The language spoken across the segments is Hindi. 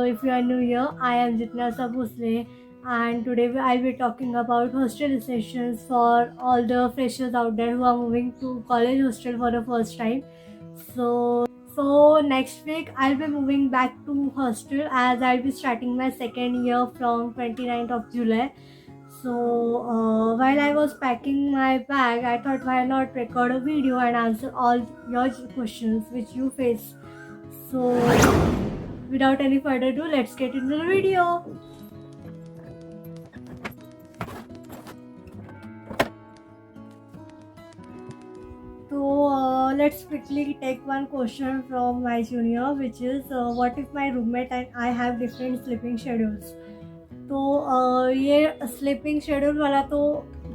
if you are new here, I am Jitnasa Bhosle, and today I'll be talking about hostel essentials for all the freshers out there who are moving to college hostel for the first time. So next week I'll be moving back to hostel as I'll be starting my second year from 29th of July. So while I was packing my bag, I thought why not record a video and answer all your questions which you face. So without any further ado, let's get into the video. So let's quickly take one question from my junior, which is what if my roommate and I have different sleeping schedules? तो ये स्लीपिंग शेड्यूल वाला तो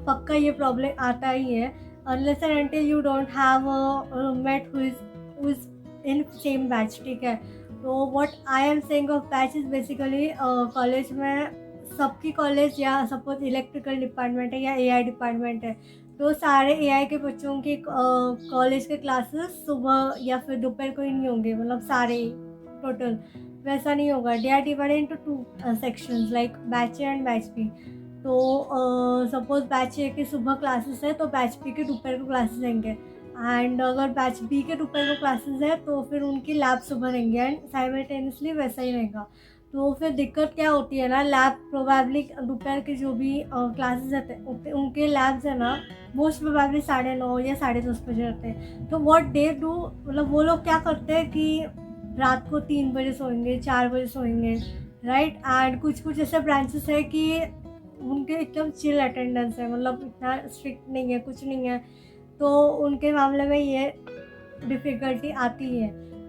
पक्का ये प्रॉब्लम आता ही है unless and until you don't have a roommate who is in same batch, ठीक है। तो what I am saying of batch is basically college में सबकी कॉलेज या सपोज इलेक्ट्रिकल डिपार्टमेंट है या एआई डिपार्टमेंट है, तो सारे एआई के बच्चों के कॉलेज के क्लासेस सुबह या फिर दोपहर को ही नहीं होंगे, मतलब सारे टोटल वैसा नहीं होगा। They are divided into two sections like batch A and batch B. तो सपोज बैच ए के सुबह क्लासेस है तो बैच बी के दोपहर को क्लासेस रहेंगे, एंड अगर बैच बी के दोपहर को क्लासेस है तो फिर उनकी लैब सुबह रहेंगे एंड साइमल्टेनियसली वैसा ही रहेगा। तो फिर दिक्कत क्या होती है ना, लैब प्रोबेबली दोपहर के जो भी क्लासेस रहते हैं उनके लैब्स है ना मोस्ट प्रोबेबली 9:30 या 10:30 बजे रहते हैं। तो व्हाट दे डू, मतलब वो लोग क्या करते हैं कि रात को 3 बजे सोएंगे, 4 बजे सोएंगे, राइट। एंड कुछ ऐसे ब्रांचेस है कि उनके एकदम चिल अटेंडेंस है, मतलब इतना स्ट्रिक्ट नहीं है, कुछ नहीं है, तो उनके मामले में ये डिफ़िकल्टी आती है।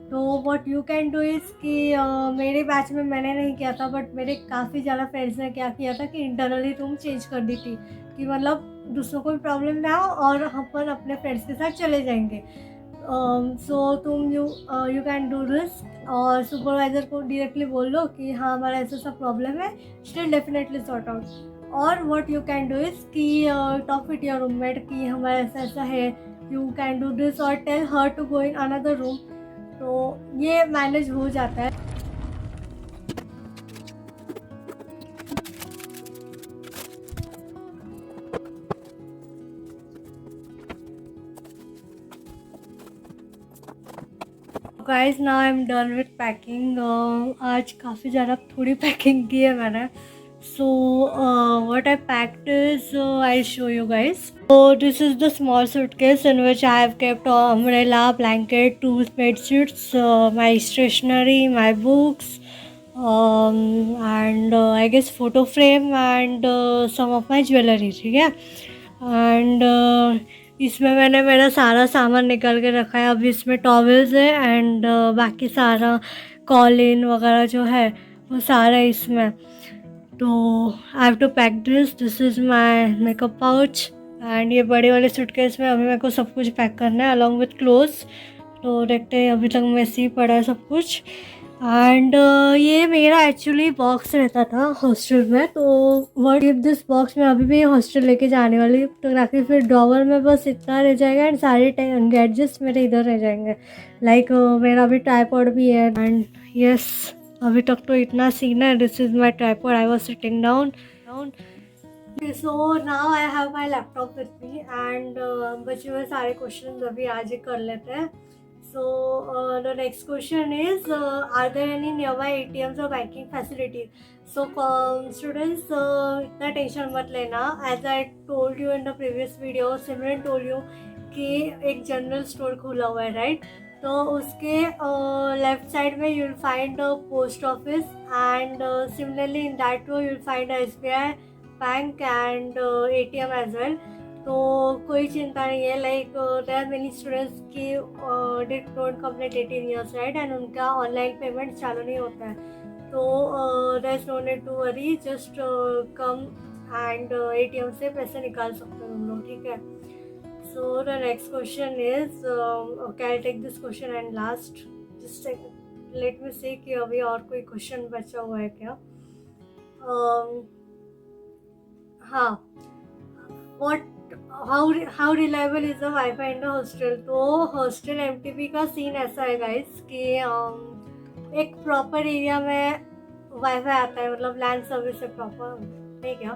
तो what you can do is कि मेरे बैच में मैंने नहीं किया था बट मेरे काफ़ी ज़्यादा फ्रेंड्स ने क्या किया था कि इंटरनली रूम चेंज कर दी थी कि मतलब दूसरों को भी प्रॉब्लम ना हो और अपन अपने फ्रेंड्स के साथ चले जाएंगे। सो तुम यू कैन डू दिस और सुपरवाइज़र को डायरेक्टली बोल लो कि हाँ हमारा ऐसा सा प्रॉब्लम है, स्टिल डेफिनेटली सॉर्ट आउट। और what you can do is कि टॉक विथ योर रूममेट कि हमारा ऐसा ऐसा है, यू कैन डू दिस और tell her to go in another room. तो ये मैनेज हो जाता है। Guys now I am done with packing. आज काफ़ी ज़्यादा थोड़ी पैकिंग की है मैंने। So what I packed is I'll show you guys. So this is the small suitcase in which I have kept umbrella, blanket, 2 bedsheets, my stationery, my books, and I guess photo frame and some of my jewelry, ठीक है। and इसमें मैंने मेरा सारा सामान निकाल के रखा है। अभी इसमें टॉवल्स है एंड बाकी सारा कॉलिन वगैरह जो है वो सारा इसमें। तो I have to pack this is my makeup pouch and ये बड़े वाले सूटकेस में अभी मेरे को सब कुछ पैक करना है अलॉन्ग विथ क्लोथ्स। तो देखते हैं, अभी तक वैसे ही पड़ा है सब कुछ। एंड ये मेरा एक्चुअली बॉक्स रहता था हॉस्टल में, तो वर्ड गिव दिस बॉक्स में अभी भी हॉस्टल लेके जाने वाली हूँ, तो ताकि फिर ड्रॉवर में बस इतना रह जाएगा एंड सारे गैजेट्स मेरे इधर रह जाएंगे। लाइक मेरा अभी ट्राइपॉड भी है एंड यस अभी तक तो इतना सीन है। This is my tripod, I was sitting down. So now I have my laptop with me and बचे हुए सारे क्वेश्चन अभी आज ही कर लेते हैं। So the next question is, are there any nearby ATMs or banking facilities? So students, इतना टेंशन मत लेना। As I told you in the previous video, Simran told you कि एक जनरल स्टोर खुला हुआ है, राइट। तो उसके लेफ्ट साइड में you will find a post office and similarly in that row you will find a SBI bank and ATM as well. तो कोई चिंता नहीं है। Like there are many students की did not complete 18 years, right, and उनका ऑनलाइन पेमेंट चालू नहीं होता है। तो there is no need to worry, just come and ATM से पैसे निकाल सकते हो तुम लोग, ठीक है। So the next question is, okay I take this question and last, just let me see कि अभी और कोई क्वेश्चन बचा हुआ है क्या। हाँ, what how reliable is the wifi in the hostel. तो हॉस्टल MTP का सीन ऐसा है गाइस कि एक प्रॉपर एरिया में वाईफाई आता है, मतलब लैंड सर्विस है प्रॉपर, ठीक है।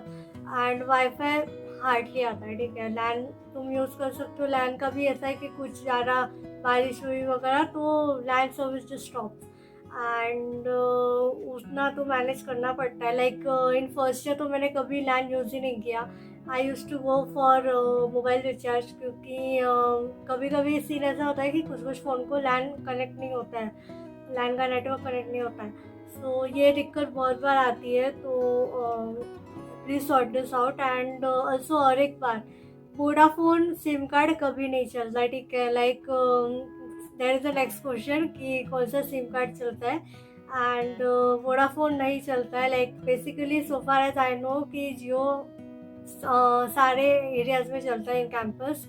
एंड वाईफाई हार्डली आता है, ठीक है। लैंड तुम यूज़ कर सकते हो, लैंड का भी ऐसा है कि कुछ ज़्यादा बारिश हुई वगैरह तो land service just stops. And उतना तो मैनेज करना पड़ता है। लाइक इन फर्स्ट ईयर तो मैंने कभी लैंड यूज़ ही नहीं किया। I use to go for mobile recharge, क्योंकि कभी कभी सीन ऐसा होता है कि कुछ कुछ फ़ोन को लैंड कनेक्ट नहीं होता है, लैंड का नेटवर्क कनेक्ट नहीं होता है। सो ये दिक्कत बहुत बार आती है, तो please sort this out. And also और एक बार, वोडाफोन सिम कार्ड कभी नहीं चलता, ठीक है। Like there is the next question कि कौन सा सिम कार्ड चलता है, एंड वोडाफोन नहीं चलता है। Like basically so far as I know कि जियो सारे एरियाज़ में चलता है इन कैंपस,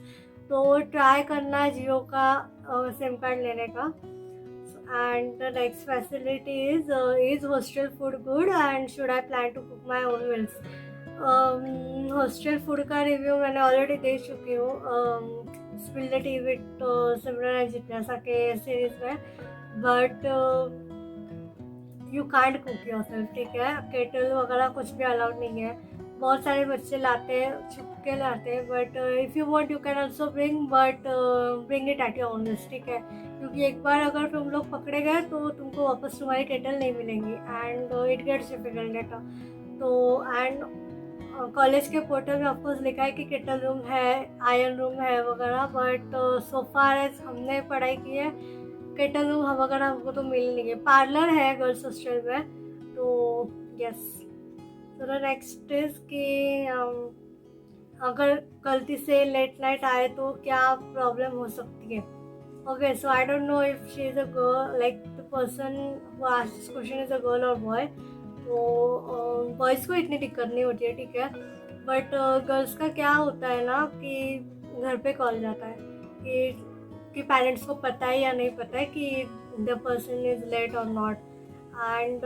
तो ट्राई करना जियो का सिम कार्ड लेने का। And the next facility is hostel food good and should I plan to cook my own meals? Hostel food का रिव्यू मैंने ऑलरेडी दे चुकी हूँ spill the T with Simran and जिज्ञासा के सीरीज में, but you can't cook yourself, ठीक है। केटल वगैरह कुछ भी अलाउड नहीं है। बहुत सारे बच्चे लाते हैं, छुप के लाते हैं, but if you want you can also bring, but bring it at your own risk, ठीक है। क्योंकि एक बार अगर तुम लोग पकड़े गए तो तुमको वापस तुम्हारी केटल नहीं मिलेंगी, and it gets difficult data. तो एंड कॉलेज के पोर्टल में ऑफकोर्स लिखा है कि केटल रूम है, आयरन रूम है वगैरह, बट सो फार एज हमने पढ़ाई की है, केटल रूम वगैरह हमको तो मिल नहीं है। पार्लर है गर्ल्स हॉस्टल में, तो यस। तो द नेक्स्ट इज कि अगर गलती से लेट नाइट आए तो क्या प्रॉब्लम हो सकती है। Okay, so I don't know if she is a girl, like the person who asked this question is a girl और बॉय। तो बॉयज़ को इतनी दिक्कत नहीं होती है, ठीक है। बट गर्ल्स का क्या होता है ना कि घर पे कॉल जाता है कि पेरेंट्स को पता है या नहीं पता है कि द पर्सन इज़ लेट और नॉट। एंड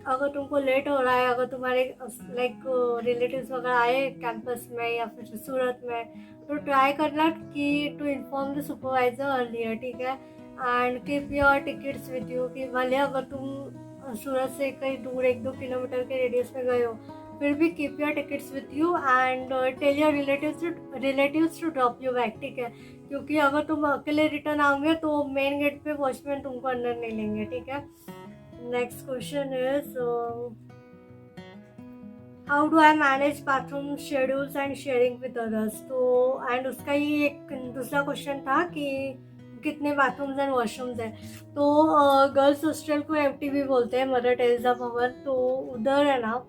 अगर तुमको लेट हो रहा है, अगर तुम्हारे लाइक रिलेटिव्स वगैरह आए कैंपस में या फिर सूरत में, तो ट्राई करना कि to inform the supervisor earlier, ठीक है। And keep your tickets with you, कि भले अगर तुम सूरत से कहीं दूर 1-2 किलोमीटर के रेडियस में गए हो, फिर भी keep your tickets with you and tell your relatives to drop you back, ठीक है। क्योंकि अगर तुम अकेले रिटर्न आओगे तो मेन गेट पे वॉचमैन तुमको अंदर नहीं लेंगे, ठीक है। Next question is how do I manage bathroom schedules and sharing with others. तो एंड उसका ही एक दूसरा क्वेश्चन था कि कितने बाथरूम्स एंड वॉशरूम्स हैं। तो गर्ल्स हॉस्टल को MTV बोलते हैं, मदर टेरेसा भवन। तो उधर है ना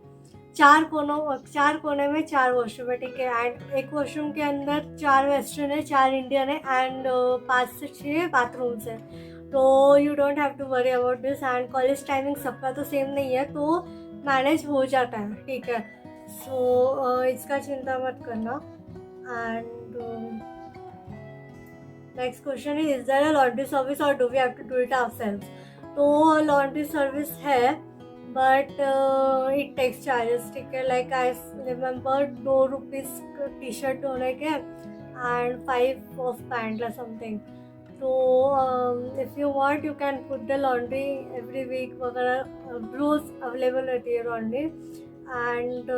4 कोने में 4 वॉशरूम है, ठीक है। एंड एक वॉशरूम के अंदर 4 वेस्टर्न है, 4 इंडियन है, एंड 5 से 6 बाथरूम्स है। तो you don't have to worry about this. And college timing सबका तो सेम नहीं है, तो मैनेज हो जाता है, ठीक है। सो इसका चिंता मत करना। And next question is there a laundry service और do we have to do it ourselves. तो लॉन्ड्री सर्विस है, बट इट टेक्स चार्जेस, ठीक है। Like I remember 2 rupees T shirt धोने के एंड 5 ऑफ पैंट या समथिंग। तो if you want you can put the laundry every week वगैरह, रोज़ अवेलेबल रहती है लॉन्ड्री। एंड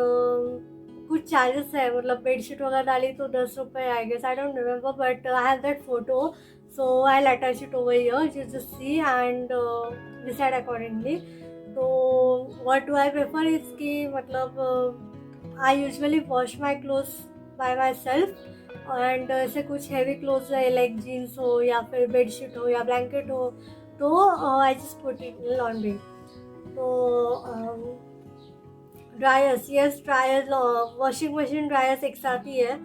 कुछ चार्जेस है, मतलब बेडशीट वगैरह डाली तो 10 रुपये, I guess, I don't remember, but I have that photo, so I attach it over here, you just see and decide accordingly. तो what do I prefer is कि मतलब I usually wash my clothes by myself, and ऐसे कुछ हैवी क्लोथ्स है लाइक जीन्स हो या फिर बेडशीट हो या ब्लैंकेट हो, तो I just put it in laundry. तो dryers, yes dryers, washing machine dryers एक साथ ही है।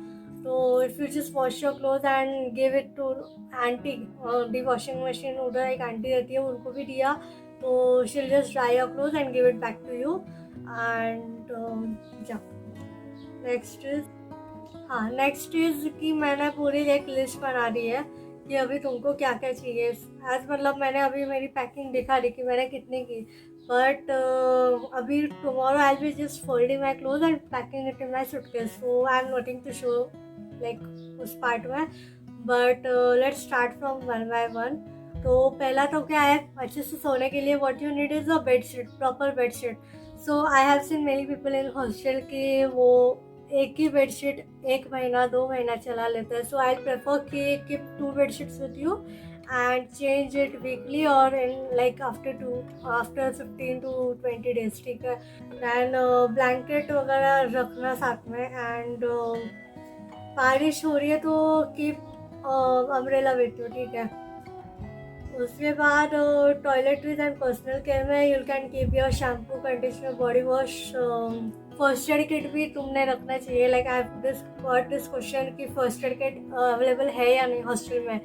तो if you just wash your cloth and give it to aunty, the washing machine, उधर एक आंटी रहती है, उनको भी दिया तो she'll just dry your cloth and give it back to you. And yeah next is, हाँ नेक्स्ट इज कि मैंने पूरी एक लिस्ट बना दी है कि अभी तुमको क्या क्या चाहिए। आज मतलब मैंने अभी मेरी पैकिंग दिखा दी कि मैंने कितनी की, बट अभी tomorrow I be just folding my cloth and packing it in my suitcase, so I am noting to show like उस पार्ट में। But let's start from one by one. तो पहला तो क्या है, अच्छे से सोने के लिए what you need is a bed sheet, proper bed sheet. So I have seen many people in hostel के वो एक ही बेड शीट 1 महीना 2 महीना चला लेते हैं. सो आई प्रेफर कि keep 2 bed sheets with you and change it weekly or in like after 15 to 20 days. ठीक है. एंड ब्लैंकेट वगैरह रखना साथ में. एंड बारिश हो रही है तो कीप अम्ब्रेला विथ यू. ठीक है. उसके बाद टॉयलेटरीज एंड पर्सनल केयर में you can keep your shampoo, conditioner, body wash, first aid kit भी तुमने रखना चाहिए. Like I have this question कि फर्स्ट एड किट अवेलेबल है या नहीं हॉस्टल में.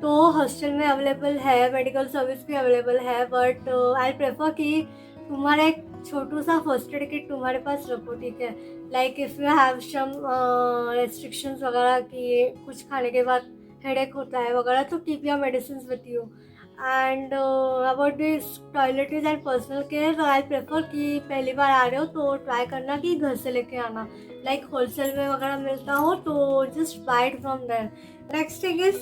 तो हॉस्टल में अवेलेबल है, मेडिकल सर्विस भी अवेलेबल है, बट आई प्रेफर कि तुम्हारा एक छोटू सा फर्स्ट एड किट तुम्हारे पास रखो. ठीक है. Like if you have some restrictions वगैरह कि कुछ खाने के बाद हेडेक होता है वगैरह, तो keep your medicine with you. And about this toiletries and personal care, I prefer कि पहली बार आ रहे हो तो ट्राई करना कि घर से लेके आना. लाइक होलसेल में वगैरह मिलता हो तो just buy it from there. Next thing is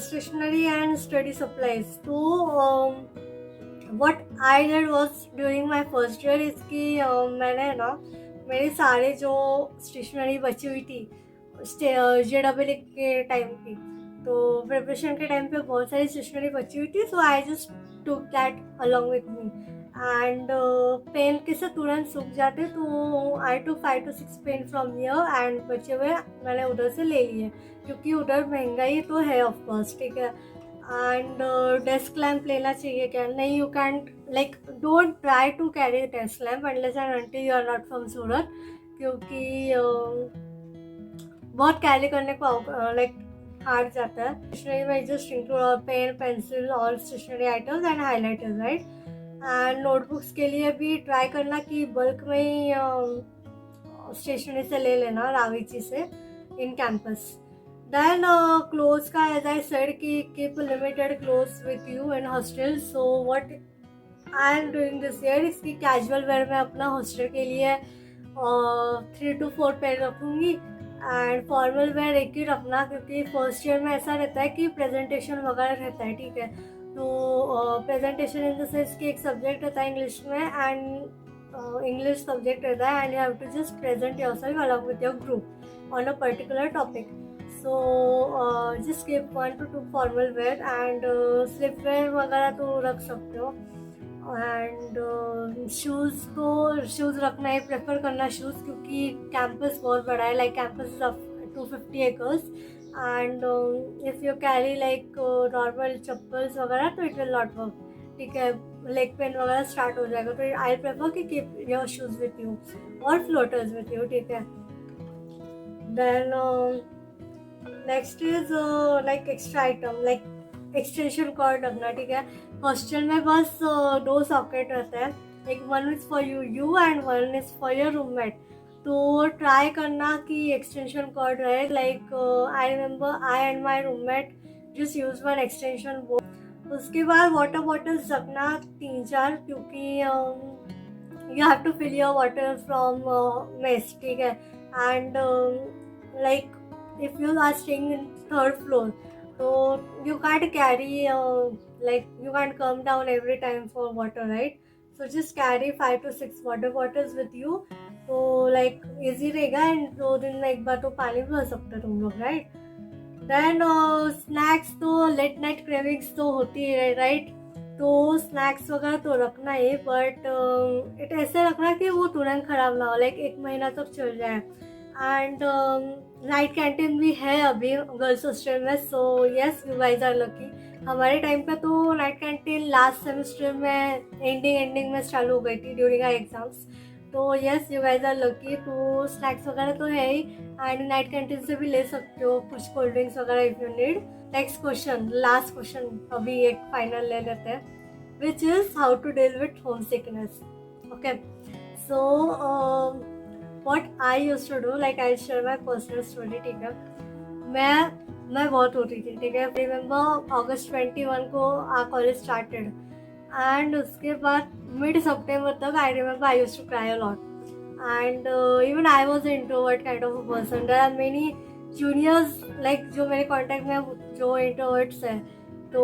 stationery and study supplies. तो what I did was during my first year is कि मैंने ना मेरे सारे जो स्टेशनरी बची हुई थी JEE के टाइम की, तो प्रिपरेशन के टाइम पे बहुत सारी स्टेशनरी बची हुई थी. So I just took that along with me. And pen किससे तुरंत सूख जाते, तो I to 5 to 6 pen from here and बचे हुए मैंने उधर से ले लिए, क्योंकि उधर महंगाई तो है ऑफकोर्स. ठीक है. एंड डेस्क लैम्प लेना चाहिए क्या? नहीं, you can't like don't try to carry desk lamp unless and until you are not from Surat, क्योंकि बहुत कैरी करने को लाइक हार्ड जाता है. स्टेशनरी में just include pen, pencil, all stationery items and highlighters, right. And notebooks के लिए भी ट्राई करना कि बल्क में ही स्टेशनरी से ले लेना, रावीची से, इन कैंपस. देन क्लोथ्स का एज आई सेड कि keep limited clothes with you in hostel. So what I am doing this year इसकी कैजुअल वेयर में अपना हॉस्टल के लिए 3 to 4 पेयर रखूँगी. एंड फॉर्मल वेयर एक ही रखना, क्योंकि फर्स्ट ईयर में ऐसा रहता है कि प्रेजेंटेशन वगैरह रहता है. ठीक है. तो प्रेजेंटेशन इन द सेंस कि एक सब्जेक्ट रहता है इंग्लिश में एंड इंग्लिश सब्जेक्ट रहता है and you have to just present yourself along with your group on a particular topic. So just keep 1 to 2 formal wear. And sleep wear वगैरह तो रख सकते हो. एंड शूज़ रखना ही प्रेफर करना शूज़, क्योंकि कैंपस बहुत बड़ा है. Like campus is 250 acres and if you carry like normal chappals वगैरह तो इट विल नॉट वर्क. ठीक है. लेग पेन वगैरह स्टार्ट हो जाएगा. तो आई प्रेफर कि keep your shoes with you और फ्लोटर्स विथ यू. ठीक है. Then next is like extra item like extension cord रखना. ठीक है. हॉस्टल में बस 2 सॉकेट रहते हैं, एक one is for you and one is for your roommate. तो ट्राई करना कि एक्सटेंशन कॉर्ड रहे. Like I remember I and my roommate just use one extension board. उसके बाद वाटर बॉटल्स रखना 3-4, क्योंकि you have to fill your water from mess. ठीक है. And like if you are staying in 3rd floor, so you can't carry like you can't come down every time for water, right? So just carry 5 to 6 water bottles with you. तो like easy रहेगा एंड 2 दिन में एक बार तो पानी भर सकते हो तुम लोग, राइट. देन स्नैक्स तो लेट नाइट क्रेविंग्स तो होती है, राइट. तो स्नैक्स वगैरह तो रखना ही, बट इट ऐसे रखना कि वो तुरंत ख़राब ना हो, लाइक 1 महीना तक चल जाए. एंड नाइट कैंटीन भी है अभी गर्ल्स हॉस्टल में. So yes, you guys are lucky. हमारे टाइम पे तो नाइट कैंटीन लास्ट सेमेस्टर में एंडिंग में चालू हो गई थी ड्यूरिंग आवर एग्जाम्स. तो yes, you guys are lucky. तो स्नैक्स वगैरह तो है ही एंड नाइट कैंटीन से भी ले सकते हो कुछ कोल्ड ड्रिंक्स वगैरह if you need. Next question, last question, अभी एक फाइनल ले लेते हैं, which is how to deal with home sickness. Okay. So what I used to do, like I'll share my personal story. ठीक है. मैं बहुत होती थी. ठीक है. रिमेंबर August 21 को our college started and उसके बाद mid September तक I remember I used to cry a lot and even I was an introvert kind of a person. There are many juniors like जो मेरे contact में जो introverts हैं, तो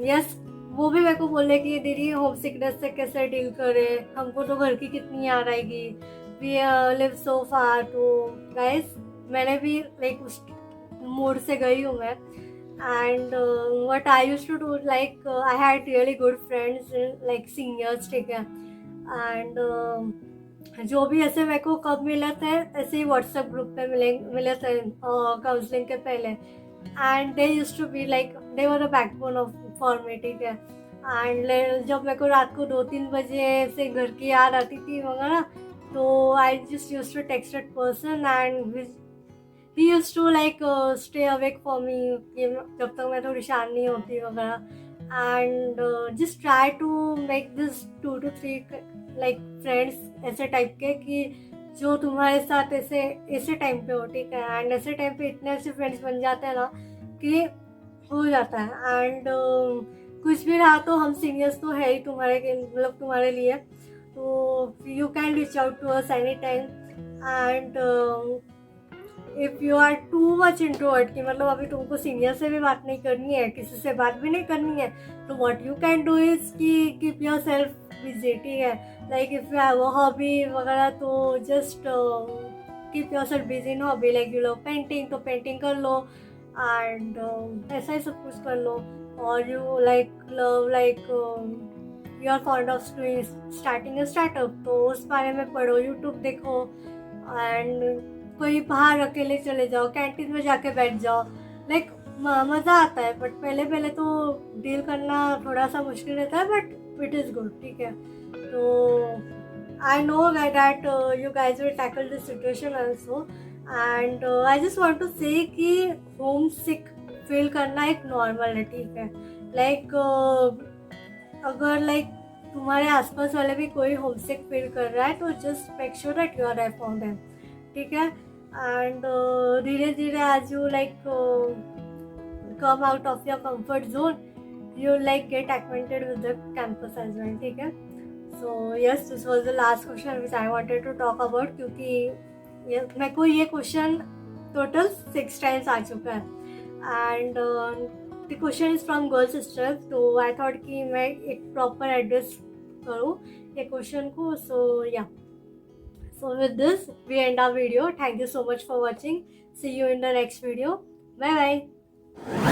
यस, वो भी मेरे को बोले कि दीदी होम सिकनेस से कैसे डील करें, हमको तो घर की कितनी याद आएगी, वी लिव सो फार। तो गाइस, मैंने भी लाइक उस मूड से गई हूँ मैं। And what I used to do, like I had really good friends like seniors, ठीक है। एंड जो भी ऐसे मेरे को कब मिले थे, ऐसे ही व्हाट्सएप ग्रुप पे मिले थे काउंसलिंग के पहले। And they used to be like they were a backbone of for me, ठीक है। एंड जब मेरे को रात को 2-3 बजे से घर की याद आती थी वगैरह, तो I just used to text that person and he used to like stay awake for me, जब तक मैं थोड़ी शांत नहीं होती वगैरह। And just try to make this 2 to 3 like friends ऐसे टाइप के कि जो तुम्हारे साथ ऐसे ऐसे टाइम पे हो, ठीक है। एंड ऐसे टाइम पे इतने ऐसे फ्रेंड्स बन जाते हैं ना कि हो जाता है। एंड कुछ भी रहा तो हम सीनियर्स तो है ही तुम्हारे, मतलब तुम्हारे लिए, तो you can reach out to us any time. And if you are too much introvert कि मतलब अभी तुमको सीनियर से भी बात नहीं करनी है, किसी से बात भी नहीं करनी है, तो what you can do is कि कीप योर सेल्फ बिजी, ठीक है। Like if you have a hobby वगैरह, तो just keep your self busy in hobby. Like you love painting, तो पेंटिंग कर लो। एंड ऐसा ही सब कुछ कर लो। और you like love like you are fond of starting a startup, तो उस बारे में पढ़ो, यूट्यूब देखो। एंड कोई बाहर अकेले चले जाओ, कैंटीन में जाके बैठ जाओ, लाइक मज़ा आता है। बट पहले पहले तो डील करना थोड़ा सा मुश्किल रहता है, बट इट इज़ गुड, ठीक है। तो I know that you guys will tackle this situation also. And I just want to say कि होम सिक फील करना एक नॉर्मल है, ठीक है। लाइक अगर लाइक तुम्हारे आसपास वाले भी कोई होम सिक फील कर रहा है, तो just make sure that you are there for them, ठीक है। एंड धीरे धीरे as you like come out of your comfort zone, you like get acquainted with the campus as well, ठीक है। So yes, this was the last question which I wanted to talk about, क्योंकि मेरे को ये क्वेश्चन टोटल 6 times आ चुका है। And the question is from girls स्ट्रेफ, तो आई थॉट कि मैं एक प्रॉपर एड्रेस करूँ ये क्वेश्चन को। सो या, so with this we end our video. Thank you so much for watching. See you in the next video. Bye bye.